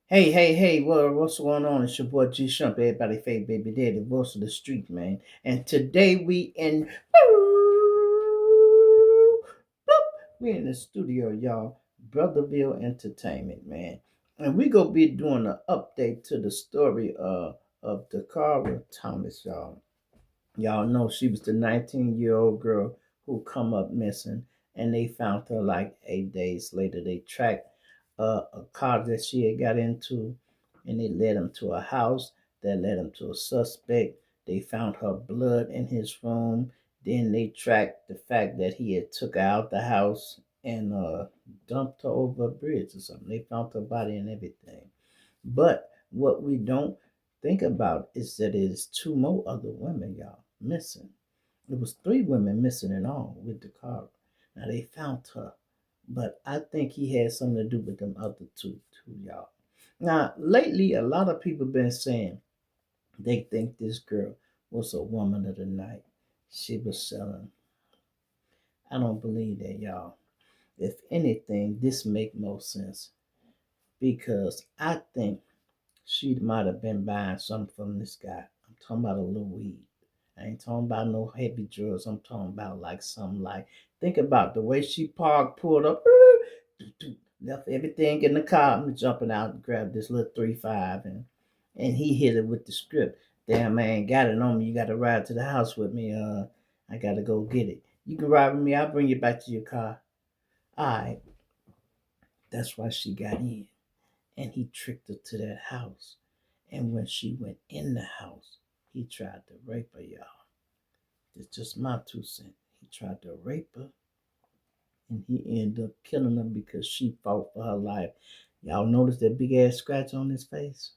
Hey, what's going on? It's your boy G Shump, everybody fake baby daddy, voice of the street, man. And today we in the studio, y'all. Brotherville Entertainment, man. And we gonna be doing an update to the story of Dacara Thomas, y'all. Y'all know she was the 19-year-old girl who come up missing, and they found her like 8 days later. They tracked a car that she had got into, and they led them to a house that led them to a suspect. They found her blood in his room. Then they tracked the fact that he had took her out the house and dumped her over a bridge or something. They found her body and everything. But what we don't think about is that there's two more other women, y'all, missing. It was three women missing in all with the car. Now they found her, but I think he had something to do with them other two, too, y'all. Now lately, a lot of people been saying they think this girl was a woman of the night. She was selling. I don't believe that, y'all. If anything, this make more sense because I think she might have been buying something from this guy. I'm talking about a little weed. I ain't talking about no heavy drugs. I'm talking about like something like, think about the way she parked, pulled up, left everything in the car. I'm jumping out and grab this little 3.5 and he hit it with the script. Damn man, got it on me. You gotta ride to the house with me. I gotta go get it. You can ride with me, I'll bring you back to your car. Alright. That's why she got in. And he tricked her to that house. And when she went in the house, he tried to rape her, y'all. It's just my 2 cents. He tried to rape her, and he ended up killing her because she fought for her life. Y'all notice that big ass scratch on his face?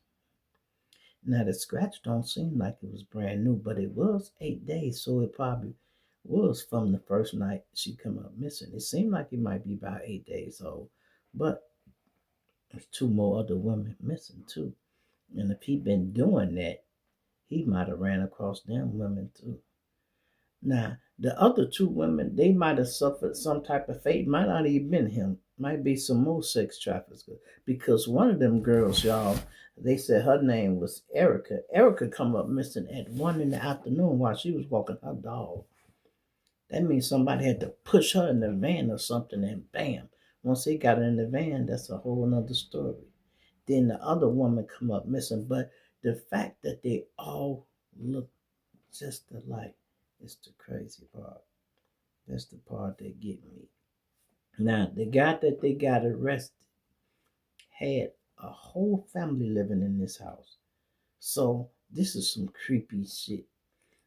Now the scratch don't seem like it was brand new, but it was 8 days, so it probably was from the first night she come up missing. It seemed like it might be about 8 days old, but there's two more other women missing too. And if he'd been doing that, he might have ran across them women too. Now, the other two women, they might have suffered some type of fate. Might not even been him. Might be some more sex traffickers. Because one of them girls, y'all, they said her name was Erica. Erica come up missing at 1 in the afternoon while she was walking her dog. That means somebody had to push her in the van or something, and bam. Once they got her in the van, that's a whole nother story. Then the other woman come up missing. But the fact that they all look just alike is the crazy part. That's the part that get me. Now, the guy that they got arrested had a whole family living in this house. So this is some creepy shit.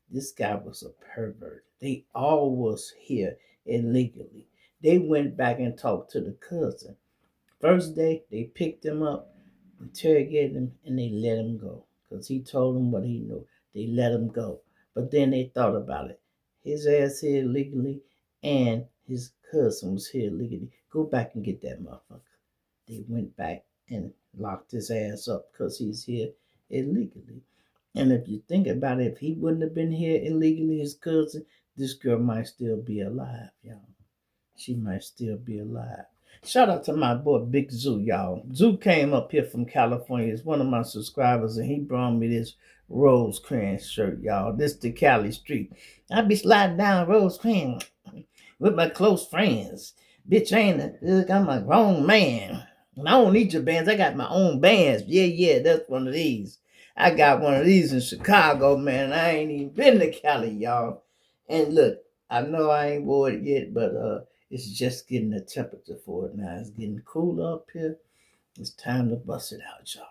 This guy was a pervert. They all was here illegally. They went back and talked to the cousin. First day, they picked him up, interrogated him, and they let him go. Because he told them what he knew. They let him go. But then they thought about it. His ass here illegally, and his cousin was here illegally. Go back and get that motherfucker. They went back and locked his ass up because he's here illegally. And if you think about it, if he wouldn't have been here illegally, his cousin, this girl might still be alive, y'all. She might still be alive. Shout out to my boy Big Zoo, y'all. Zoo came up here from California. He's one of my subscribers, and he brought me this Rosecrans shirt, y'all. This the Cali Street. I be sliding down Rosecrans with my close friends. Bitch, I'm a grown man. And I don't need your bands. I got my own bands. Yeah, that's one of these. I got one of these in Chicago, man. I ain't even been to Cali, y'all. And look, I know I ain't wore it yet, but it's just getting the temperature for it now. It's getting cool up here. It's time to bust it out, y'all.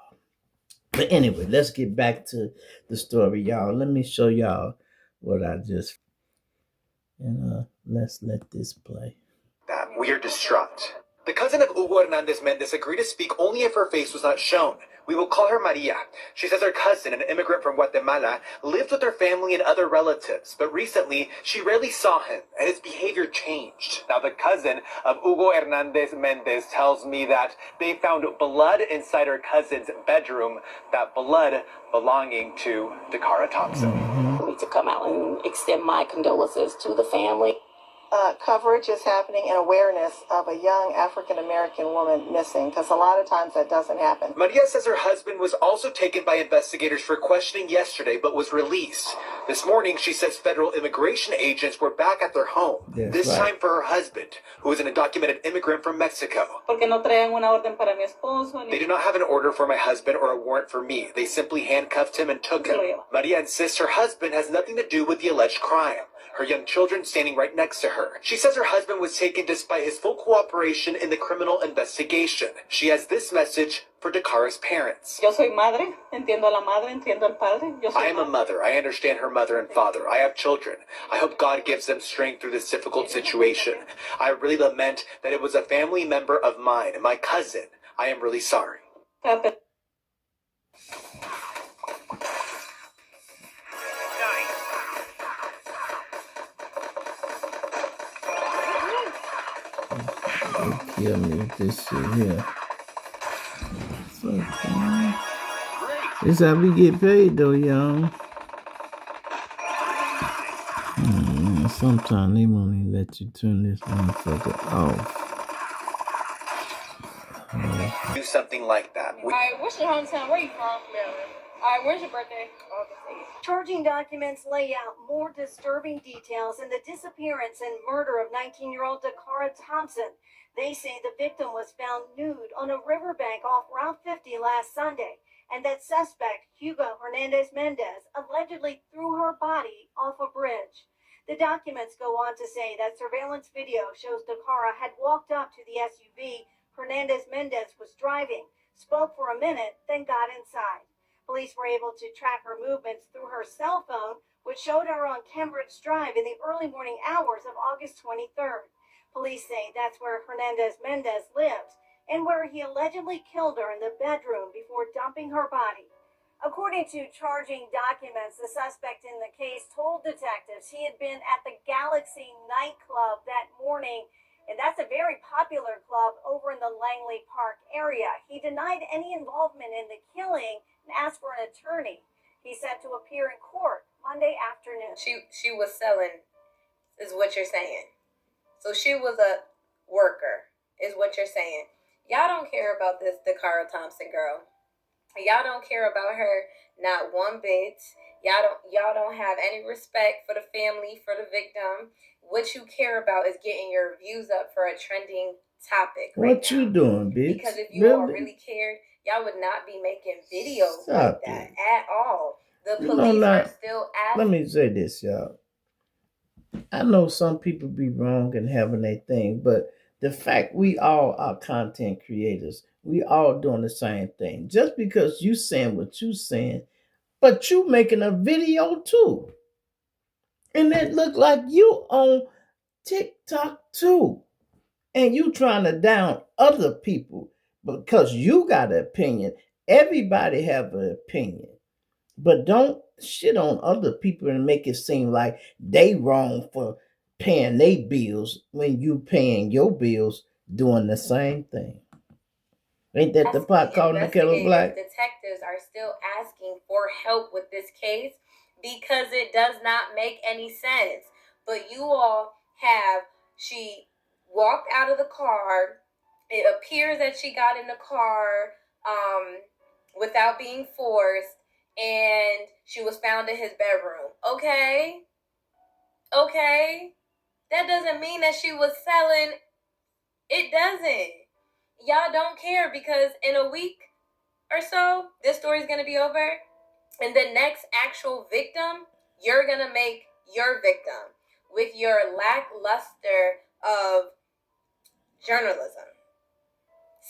But anyway, let's get back to the story, y'all. Let me show y'all what I just and let's let this play. That we are distraught. The cousin of Hugo Hernandez Mendez agreed to speak only if her face was not shown. We will call her Maria. She says her cousin, an immigrant from Guatemala, lived with her family and other relatives, but recently she rarely saw him and his behavior changed. Now the cousin of Hugo Hernandez Mendez tells me that they found blood inside her cousin's bedroom, that blood belonging to Dacara Thompson. I need to come out and extend my condolences to the family. coverage is happening and awareness of a young African-American woman missing, because a lot of times that doesn't happen. Maria says her husband was also taken by investigators for questioning yesterday, but was released. This morning, she says federal immigration agents were back at their home. This time for her husband, who is an undocumented immigrant from Mexico. Porque no traen una orden para mi esposo. They do not have an order for my husband or a warrant for me. They simply handcuffed him and took him. Maria insists her husband has nothing to do with the alleged crime. Her young children standing right next to her. She says her husband was taken despite his full cooperation in the criminal investigation. She has this message for Dacara's parents. Yo soy madre, entiendo a la madre, entiendo al padre. I am a mother. I understand her mother and father. I have children. I hope God gives them strength through this difficult situation. I really lament that it was a family member of mine, my cousin. I am really sorry. Kill me with this shit here. This how we get paid though, y'all. Sometimes they won't even let you turn this motherfucker off. Do something like that. Alright, what's your hometown? Where you from? Maryland. Alright, where's your birthday? August 8th. Charging documents lay out more disturbing details in the disappearance and murder of 19-year-old Dacara Thompson. They say the victim was found nude on a riverbank off Route 50 last Sunday, and that suspect, Hugo Hernandez-Mendez, allegedly threw her body off a bridge. The documents go on to say that surveillance video shows Dacara had walked up to the SUV Hernandez-Mendez was driving, spoke for a minute, then got inside. Police were able to track her movements through her cell phone, which showed her on Cambridge Drive in the early morning hours of August 23rd. Police say that's where Hernandez-Mendez lives and where he allegedly killed her in the bedroom before dumping her body. According to charging documents, the suspect in the case told detectives he had been at the Galaxy nightclub that morning, and that's a very popular club over in the Langley Park area. He denied any involvement in the killing and asked for an attorney. He's set to appear in court Monday afternoon. She was selling, is what you're saying. So she was a worker, is what you're saying. Y'all don't care about this Dacara Thompson girl. Y'all don't care about her not one bit. Y'all don't have any respect for the family, for the victim. What you care about is getting your views up for a trending topic. What you doing, bitch? Because if you all really cared, y'all would not be making videos like that at all. The police are still asking. Let me say this, y'all. I know some people be wrong and having their thing, but the fact we all are content creators, we all doing the same thing. Just because you saying what you saying, but you making a video too. And it look like you on TikTok too. And you trying to down other people because you got an opinion. Everybody have an opinion. But don't shit on other people and make it seem like they wrong for paying their bills when you paying your bills doing the same thing. Ain't that the pot calling the kettle black? Detectives are still asking for help with this case because it does not make any sense. But you all have, she walked out of the car. It appears that she got in the car without being forced. And she was found in his bedroom. Okay. That doesn't mean that she was selling. It doesn't. Y'all don't care because in a week or so, this story's going to be over. And the next actual victim, you're going to make your victim with your lackluster of journalism.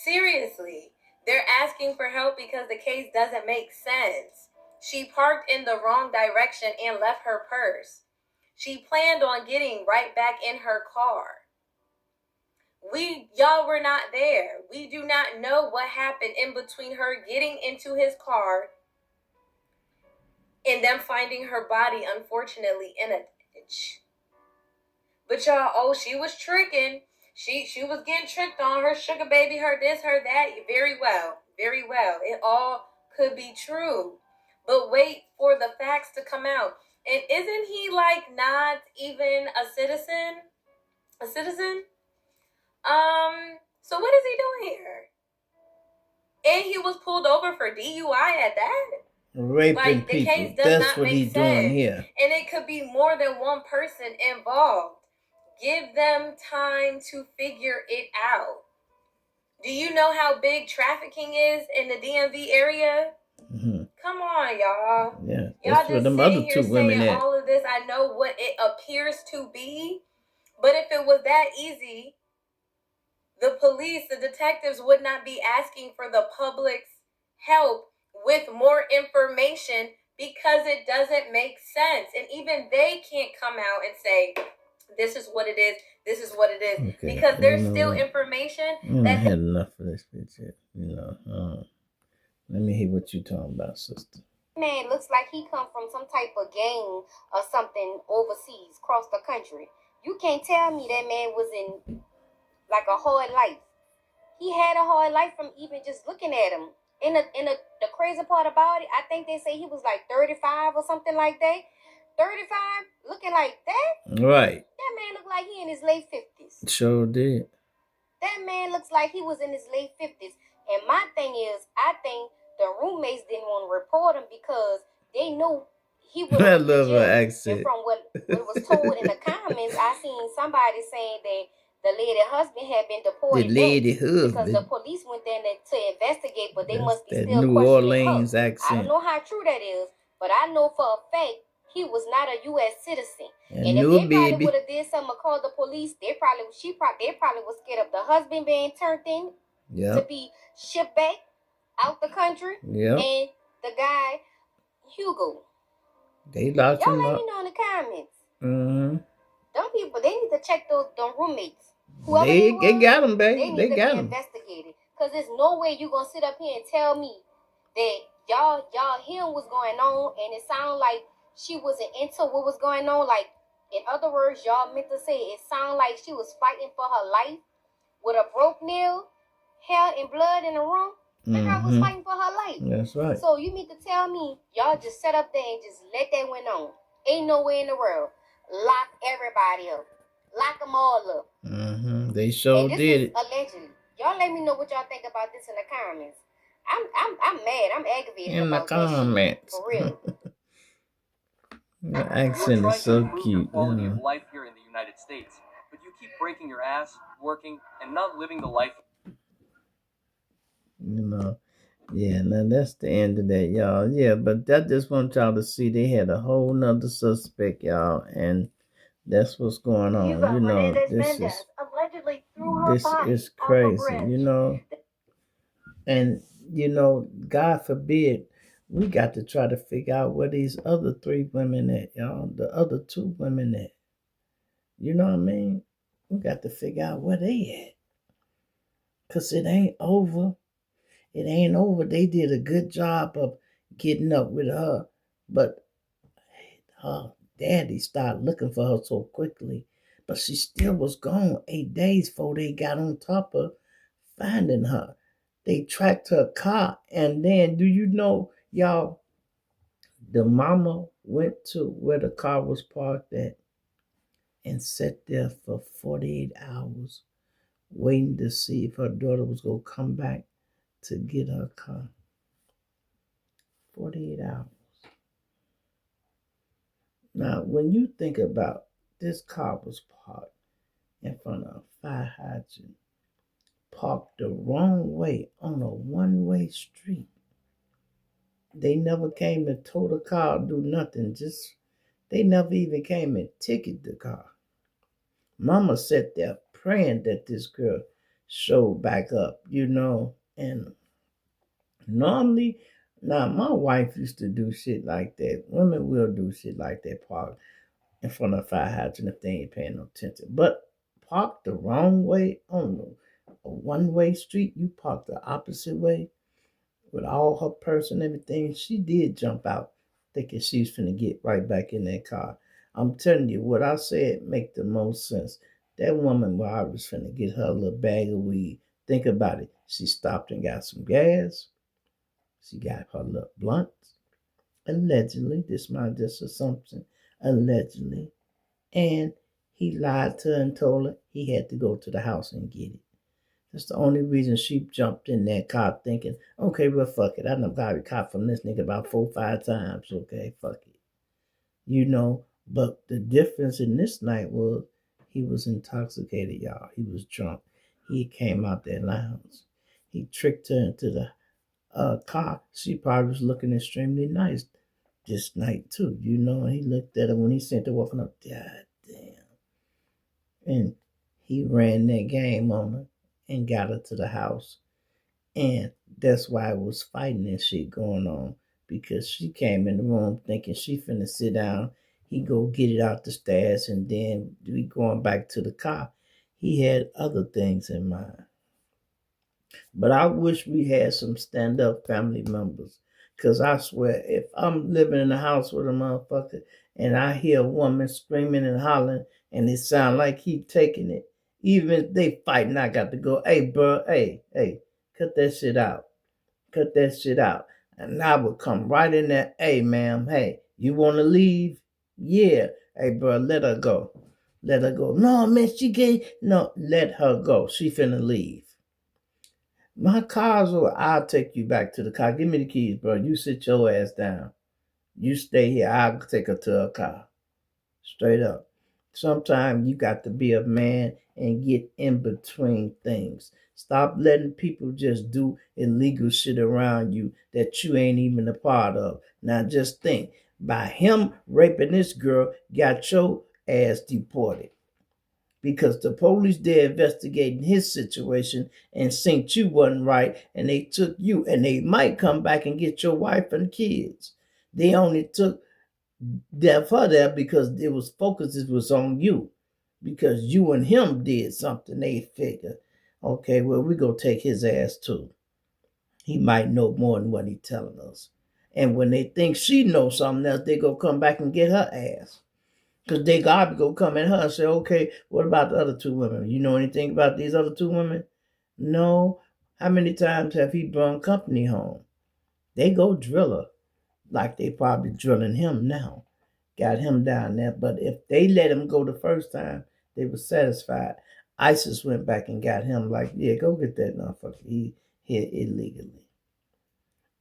Seriously. They're asking for help because the case doesn't make sense. She parked in the wrong direction and left her purse. She planned on getting right back in her car. Y'all were not there. We do not know what happened in between her getting into his car and them finding her body, unfortunately, in a ditch. But y'all, she was tricking. She was getting tricked on, her sugar baby, her this, her that. Very well. It all could be true. But wait for the facts to come out. And isn't he like not even a citizen? a citizen. So what is he doing here? And he was pulled over for DUI at that. Raping Like, the people. case does That's not what make he's sense. doing here. And it could be more than one person involved. Give them time to figure it out. Do you know how big trafficking is in the DMV area? Mm-hmm. Come on, y'all. Yeah, Y'all that's where just them sitting other here two women saying at. all of this. I know what it appears to be, but if it was that easy, the police, the detectives would not be asking for the public's help with more information, because it doesn't make sense. And even they can't come out and say, this is what it is, this is what it is. Okay, because there's you know still what? information I that had enough of this bitch yet. You know, let me hear what you talking about, sister. Man looks like he come from some type of gang or something overseas, across the country. You can't tell me that man was in like a hard life. He had a hard life from even just looking at him. The crazy part about it, I think they say he was like 35 or something like that. 35, looking like that. Right. That man looked like he in his late 50s. Sure did. That man looks like he was in his late 50s. And my thing is, I think the roommates didn't want to report him because they knew he would I have love her jail. accent. And from what was told in the comments, I seen somebody saying that the lady husband had been deported. The lady because husband. the police went there to investigate, but they That's must be that still New questioning Orleans her. accent. I don't know how true that is, but I know for a fact he was not a U.S. citizen. And if they probably would have did something or called the police, they probably was scared of the husband being turned in to be shipped back out the country. And the guy, Hugo. They locked Y'all him let up. me know in the comments. Mm-hmm. Them people, they need to check those roommates. Whoever they got him, baby. They need to be investigated. Because there's no way you going to sit up here and tell me that y'all hearing what's going on, and it sounded like she wasn't into what was going on. Like, in other words, y'all meant to say it sounded like she was fighting for her life with a broke nail, hair and blood in the room. The girl was fighting for her life. That's right. So you mean to tell me y'all just sat up there and just let that went on? Ain't no way in the world. Lock everybody up. Lock them all up. They sure did it. Allegedly. Y'all let me know what y'all think about this in the comments. I'm mad. I'm aggravated in about the comments. For real. Your accent is so cute. Quality of life here in the United States, but you keep breaking your ass, working, and not living the life. You know, yeah. Now that's the end of that, y'all. Yeah, but that just want y'all to see they had a whole nother suspect, y'all, and that's what's going on. You know, this is crazy. You know, and you know, God forbid. We got to try to figure out where these other 3 women at, y'all. The other 2 women at. You know what I mean? We got to figure out where they at. Because it ain't over. It ain't over. They did a good job of getting up with her. But her daddy started looking for her so quickly. But she still was gone 8 days before they got on top of finding her. They tracked her car. And then, do you know, y'all, the mama went to where the car was parked at and sat there for 48 hours waiting to see if her daughter was going to come back to get her car. 48 hours. Now, when you think about this car was parked in front of a fire hydrant, parked the wrong way on a one-way street. They never came to tow the car, do nothing. They never even came and ticketed the car. Mama sat there praying that this girl showed back up, you know. And normally, now my wife used to do shit like that. Women will do shit like that, park in front of a fire hydrant if they ain't paying no attention. But park the wrong way on a one-way street, you park the opposite way with all her purse and everything. She did jump out thinking she's finna get right back in that car. I'm telling you, what I said make the most sense. That woman, while I was finna get her a little bag of weed, think about it. She stopped and got some gas. She got her little blunts. Allegedly, this is my just assumption. Allegedly. And he lied to her and told her he had to go to the house and get it. That's the only reason she jumped in that car thinking, okay, well, fuck it. I done got a cop from this nigga about 4 or 5 times. Okay, fuck it. But the difference in this night was he was intoxicated, y'all. He was drunk. He came out that lounge. He tricked her into the car. She probably was looking extremely nice this night, too, and he looked at her when he sent her walking up. God damn. And he ran that game on her and got her to the house. And that's why it was fighting and shit going on. Because she came in the room thinking she finna sit down. He go get it out the stairs and then we going back to the car. He had other things in mind. But I wish we had some stand-up family members. Because I swear, if I'm living in a house with a motherfucker and I hear a woman screaming and hollering and it sound like he taking it, even if they fighting, I got to go, hey, bro, hey, cut that shit out. Cut that shit out. And I would come right in there, hey, ma'am, hey, you want to leave? Yeah. Hey, bro, let her go. Let her go. No, man, she can't. No, let her go. She finna leave. My car's over. I'll take you back to the car. Give me the keys, bro. You sit your ass down. You stay here. I'll take her to her car. Straight up. Sometimes you got to be a man and get in between things. Stop letting people just do illegal shit around you that you ain't even a part of. Now just think, by him raping this girl, got your ass deported. Because the police they're investigating his situation and synced you wasn't right and they took you and they might come back and get your wife and kids. They only took that for that because it was on you. Because you and him did something, they figure, okay, well, we gonna take his ass too. He might know more than what he telling us. And when they think she knows something else, they go come back and get her ass. Because they got to go come at her and say, okay, what about the other 2 women? You know anything about these other 2 women? No. How many times have he brought company home? They go drill her like they probably drilling him now. Got him down there. But if they let him go the first time, they were satisfied. ISIS went back and got him like, yeah, go get that motherfucker. He here illegally.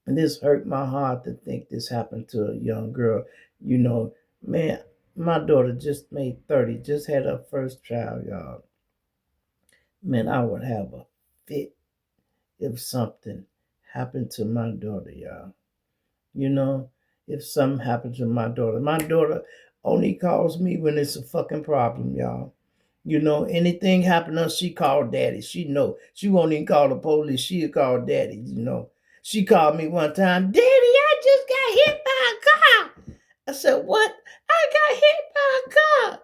And this hurt my heart to think this happened to a young girl. Man, my daughter just made 30, just had her first child, y'all. Man, I would have a fit if something happened to my daughter, y'all. If something happened to my daughter only calls me when it's a fucking problem, y'all. Anything happen to her, she called daddy. She know. She won't even call the police. She'll call daddy, She called me one time, Daddy, I just got hit by a car. I said, what? I got hit by a car.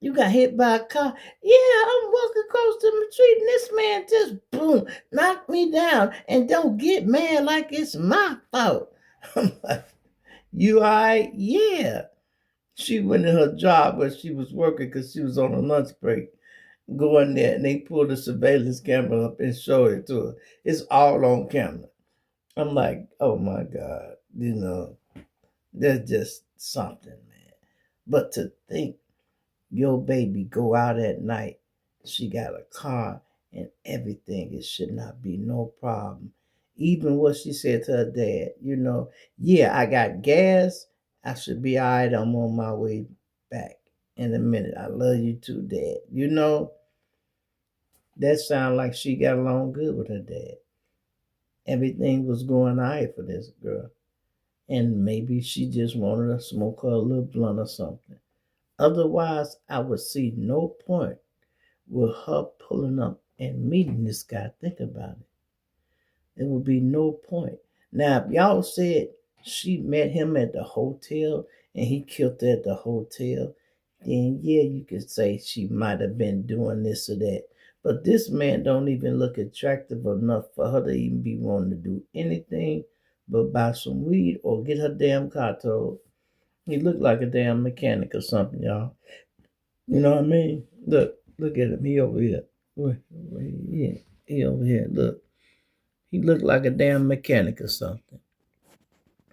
You got hit by a car? Yeah, I'm walking across the street and this man just, boom, knocked me down. And don't get mad like it's my fault. I'm like, you all right? Yeah. She went in her job where she was working because she was on a lunch break. Go in there and they pulled the surveillance camera up and showed it to her. It's all on camera. I'm like, oh my God, that's just something, man. But to think your baby go out at night, she got a car and everything, it should not be no problem. Even what she said to her dad, yeah, I got gas, I should be all right, I'm on my way back in a minute. I love you too, Dad. That sound like she got along good with her dad. Everything was going all right for this girl. And maybe she just wanted to smoke her a little blunt or something. Otherwise, I would see no point with her pulling up and meeting this guy. Think about it. There would be no point. Now, if y'all said she met him at the hotel and he killed her at the hotel, then yeah, you could say she might have been doing this or that. But this man don't even look attractive enough for her to even be wanting to do anything but buy some weed or get her damn car towed. He looked like a damn mechanic or something, y'all. You know what I mean? Look at him. He over here. Yeah, he over here. Look. He looked like a damn mechanic or something.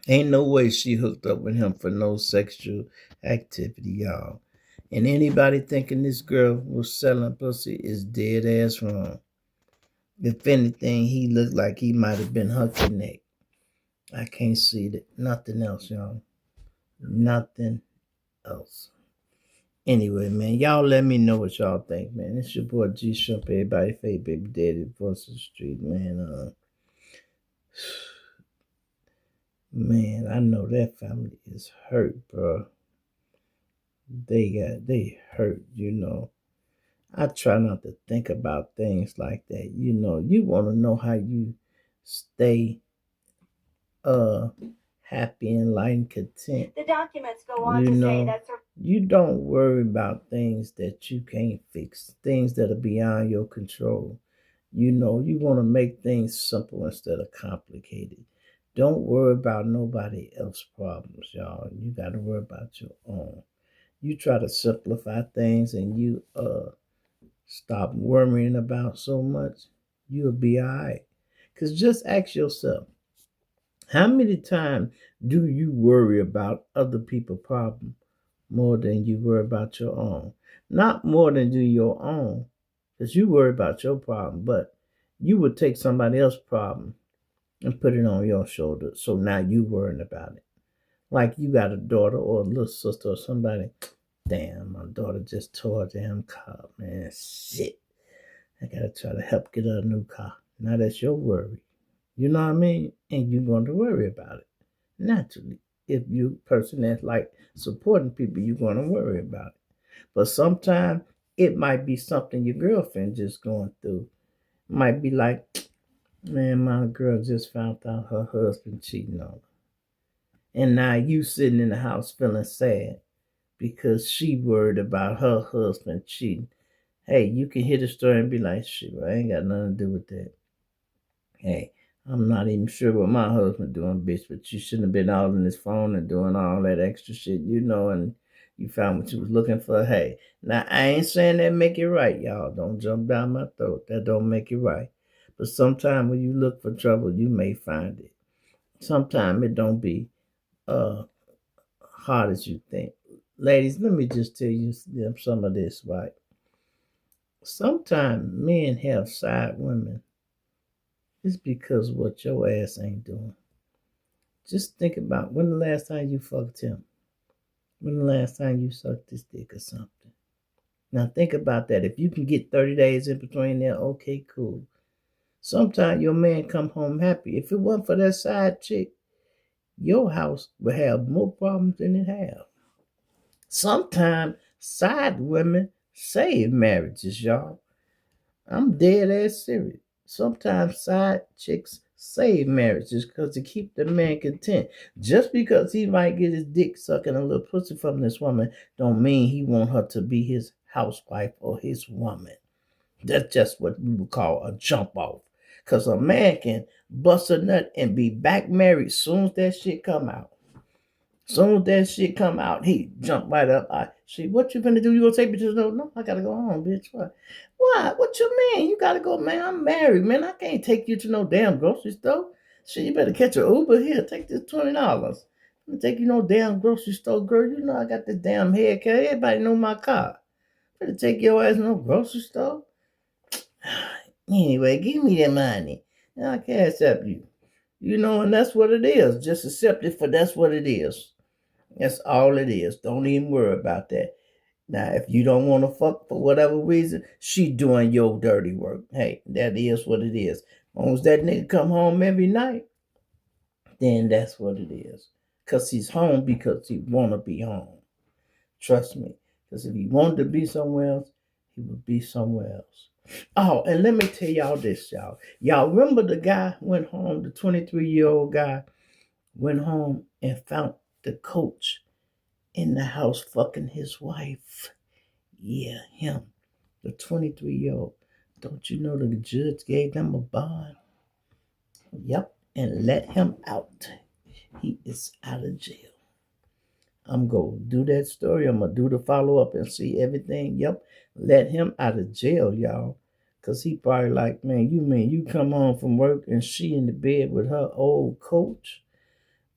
Ain't no way she hooked up with him for no sexual activity, y'all. And anybody thinking this girl was selling pussy is dead ass wrong. If anything, he looked like he might have been hucking neck. I can't see that. Nothing else, y'all. Nothing else. Anyway, man, y'all let me know what y'all think, man. It's your boy G Shump, everybody fake baby daddy across the street, man. Man, I know that family is hurt, bro. They hurt, you know. I try not to think about things like that. You know, you want to know how you stay happy and light and content. The documents go on to say that you don't worry about things that you can't fix, things that are beyond your control. You know, you want to make things simple instead of complicated. Don't worry about nobody else's problems, y'all. You got to worry about your own. You try to simplify things and you stop worrying about so much, you'll be all right. Because just ask yourself, how many times do you worry about other people's problems more than you worry about your own? Not more than do your own, because you worry about your problem, but you would take somebody else's problem and put it on your shoulder. So now you worrying about it. Like you got a daughter or a little sister or somebody. Damn, my daughter just tore a damn car, man. Shit. I gotta try to help get her a new car. Now that's your worry. You know what I mean? And you're going to worry about it. Naturally. If you're a person that's like supporting people, you're going to worry about it. But sometimes it might be something your girlfriend just going through. It might be like, man, my girl just found out her husband cheating on her. And now you sitting in the house feeling sad because she worried about her husband cheating. Hey, you can hear the story and be like, shit, I ain't got nothing to do with that. Hey, I'm not even sure what my husband doing, bitch, but you shouldn't have been out on his phone and doing all that extra shit, you know, and you found what you was looking for. Hey, now I ain't saying that make it right, y'all. Don't jump down my throat. That don't make it right. But sometimes when you look for trouble, you may find it. Sometimes it don't be hard as you think. Ladies, let me just tell you some of this, right? Sometimes men have side women. It's because of what your ass ain't doing. Just think about when the last time you fucked him. When the last time you sucked his dick or something. Now think about that. If you can get 30 days in between there, okay, cool. Sometimes your man come home happy. If it wasn't for that side chick, your house would have more problems than it have. Sometimes side women save marriages, y'all. I'm dead ass serious. Sometimes side chicks save marriages because to keep the man content. Just because he might get his dick sucking a little pussy from this woman don't mean he want her to be his housewife or his woman. That's just what we would call a jump off. Because a man can bust a nut and be back married soon as that shit come out. Soon as that shit come out, he jump right up. What you finna do? You gonna take me to the door? No, I gotta go home, bitch. What? What? What you mean? You gotta go, man. I'm married, man. I can't take you to no damn grocery store. Shit, you better catch an Uber here. Take this $20. I'm take you no damn grocery store, girl. You know I got the damn haircut. Everybody know my car. Better take your ass to no grocery store. Anyway, give me that money. And I can't accept you. You know, and that's what it is. Just accept it for that's what it is. That's all it is. Don't even worry about that. Now, if you don't want to fuck for whatever reason, she doing your dirty work. Hey, that is what it is. As long as that nigga come home every night, then that's what it is. Because he's home because he want to be home. Trust me. Because if he wanted to be somewhere else, he would be somewhere else. Oh, and let me tell y'all this, y'all. Y'all remember the guy went home, the 23-year-old guy went home and found the coach in the house fucking his wife. Yeah, him, the 23-year-old. Don't you know the judge gave them a bond? Yep, and let him out. He is out of jail. I'm going to do that story. I'm going to do the follow-up and see everything. Yep, let him out of jail, y'all. Because he probably like, man, you mean you come home from work and she in the bed with her old coach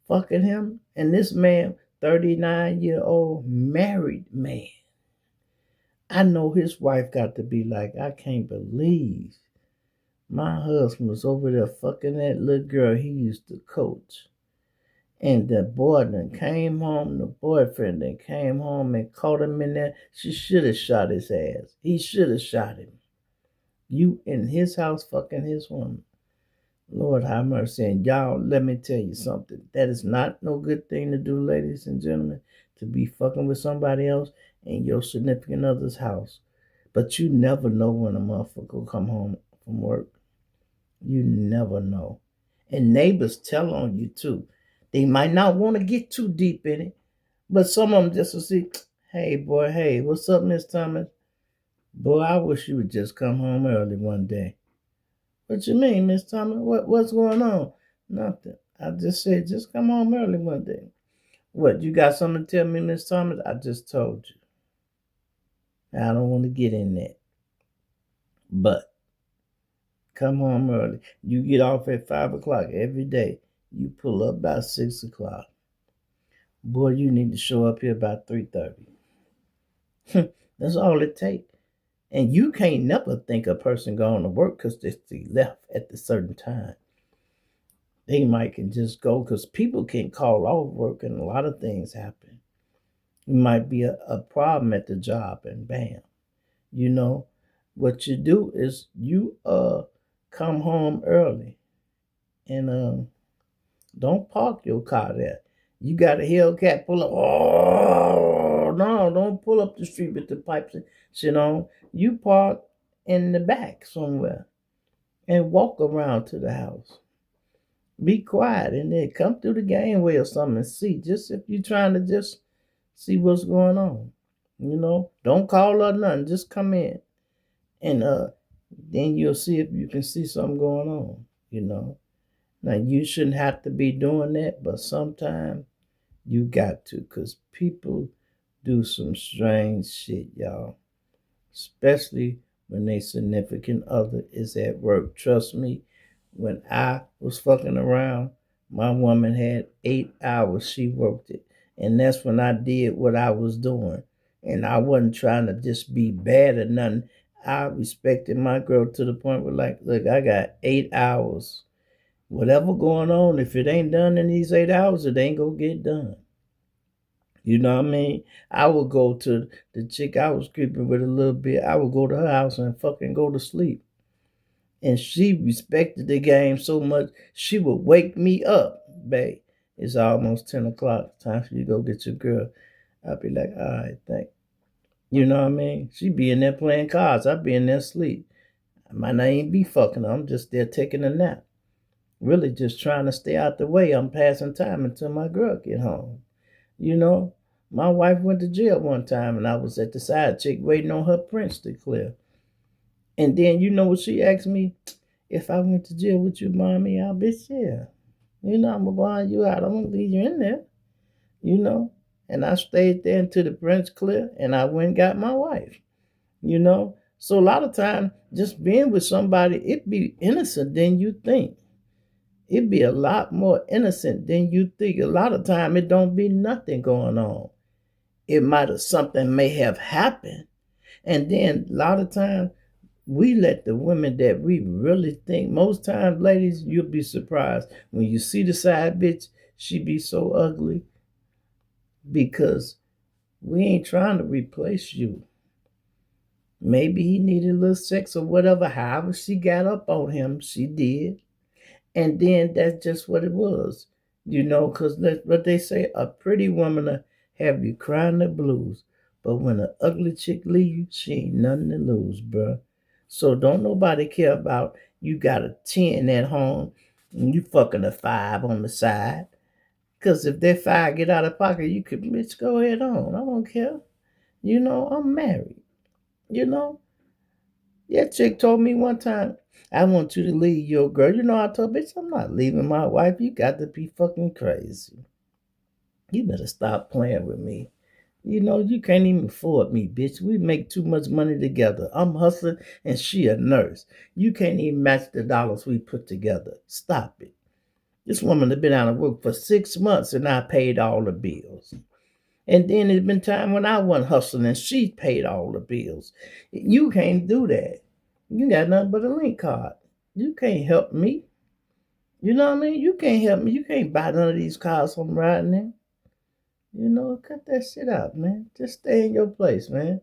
fucking him? And this man, 39-year-old married man. I know his wife got to be like, I can't believe my husband was over there fucking that little girl he used to coach. And the boy then came home, the boyfriend then came home and caught him in there. She should have shot his ass. He should have shot him. You in his house fucking his woman. Lord have mercy. And y'all, let me tell you something. That is not no good thing to do, ladies and gentlemen, to be fucking with somebody else in your significant other's house. But you never know when a motherfucker will come home from work. You never know. And neighbors tell on you too. They might not want to get too deep in it, but some of them just will see, hey boy, hey, what's up, Miss Thomas? Boy, I wish you would just come home early one day. What you mean, Miss Thomas? What's going on? Nothing. I just said, just come home early one day. What, you got something to tell me, Miss Thomas? I just told you. I don't want to get in that. But come home early. You get off at 5 o'clock every day. You pull up by 6 o'clock. Boy, you need to show up here about 3:30. That's all it takes. And you can't never think a person going to work because they left at a certain time. They might can just go because people can call off work and a lot of things happen. It might be a problem at the job and bam. You know, what you do is you come home early and don't park your car there. You got a Hellcat pull up. Oh, no, don't pull up the street with the pipes and shit on. You park in the back somewhere and walk around to the house. Be quiet and then come through the gangway or something and see. Just if you're trying to just see what's going on. You know, don't call or nothing. Just come in. And then you'll see if you can see something going on, you know. Now, you shouldn't have to be doing that, but sometimes you got to because people do some strange shit, y'all. Especially when their significant other is at work. Trust me, when I was fucking around, my woman had 8 hours she worked it. And that's when I did what I was doing. And I wasn't trying to just be bad or nothing. I respected my girl to the point where, like, look, I got 8 hours. Whatever going on, if it ain't done in these 8 hours, it ain't gonna get done. You know what I mean? I would go to the chick I was creeping with a little bit. I would go to her house and fucking go to sleep. And she respected the game so much, she would wake me up, babe. It's almost 10 o'clock. Time for you to go get your girl. I'd be like, all right, thank you. Know what I mean? She'd be in there playing cards. I'd be in there asleep. I might not even be fucking her. I'm just there taking a nap. Really just trying to stay out the way. I'm passing time until my girl get home. You know, my wife went to jail one time and I was at the side chick waiting on her prints to clear. And then you know what she asked me? If I went to jail, would you mind me? I'll be yeah. You know, I'm going to buy you out. I'm going to leave you in there. You know, and I stayed there until the prints clear and I went and got my wife. You know, so a lot of times just being with somebody, it be innocent than you think. It be a lot more innocent than you think. A lot of time it don't be nothing going on. It might have something may have happened. And then a lot of times we let the women that we really think, most times, ladies, you'll be surprised. When you see the side bitch, she be so ugly because we ain't trying to replace you. Maybe he needed a little sex or whatever. However she got up on him, she did. And then that's just what it was, you know, because what they say, a pretty woman will have you crying the blues. But when an ugly chick leave you, she ain't nothing to lose, bruh. So don't nobody care about you got a 10 at home and you fucking a 5 on the side. Because if that 5 get out of pocket, you could, bitch, go ahead on. I don't care. You know, I'm married. You know? That chick told me one time, I want you to leave your girl. You know, I told bitch, I'm not leaving my wife. You got to be fucking crazy. You better stop playing with me. You know, you can't even afford me, bitch. We make too much money together. I'm hustling and she a nurse. You can't even match the dollars we put together. Stop it. This woman has been out of work for 6 months and I paid all the bills. And then there's been time when I wasn't hustling and she paid all the bills. You can't do that. You got nothing but a link card. You can't help me. You know what I mean? You can't help me. You can't buy none of these cars I'm riding in. You know, cut that shit out, man. Just stay in your place, man.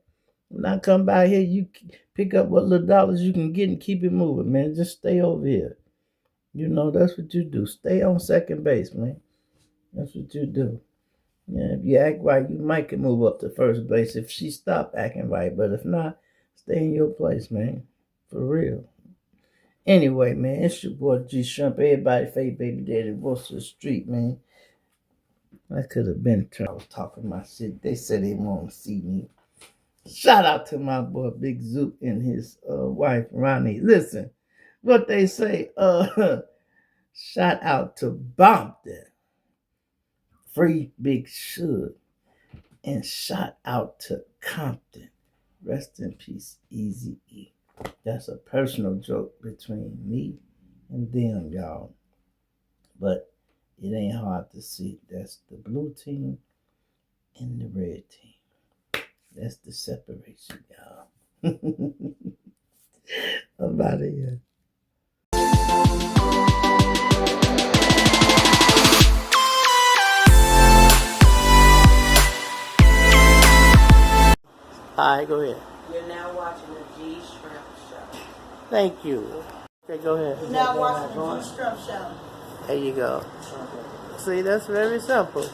When I come by here, you pick up what little dollars you can get and keep it moving, man. Just stay over here. You know, that's what you do. Stay on second base, man. That's what you do. Yeah, if you act right, you might can move up to first base if she stop acting right. But if not, stay in your place, man. For real. Anyway, man, it's your boy G Shrimp. Everybody fake baby daddy voice to the street, man. I could have been I was talking my shit. They said they want to see me. Shout out to my boy Big Zoot and his wife Ronnie. Listen, what they say, shout out to Bompton, Free Big Shug, and shout out to Compton. Rest in peace, Easy E. That's a personal joke between me and them, y'all. But it ain't hard to see. That's the blue team and the red team. That's the separation, y'all. I'm out of here. All right, go ahead. You're now watching the G Shrimp Show. Thank you. Okay, go ahead. You're now watching the G Shrimp Show. There you go. See, that's very simple.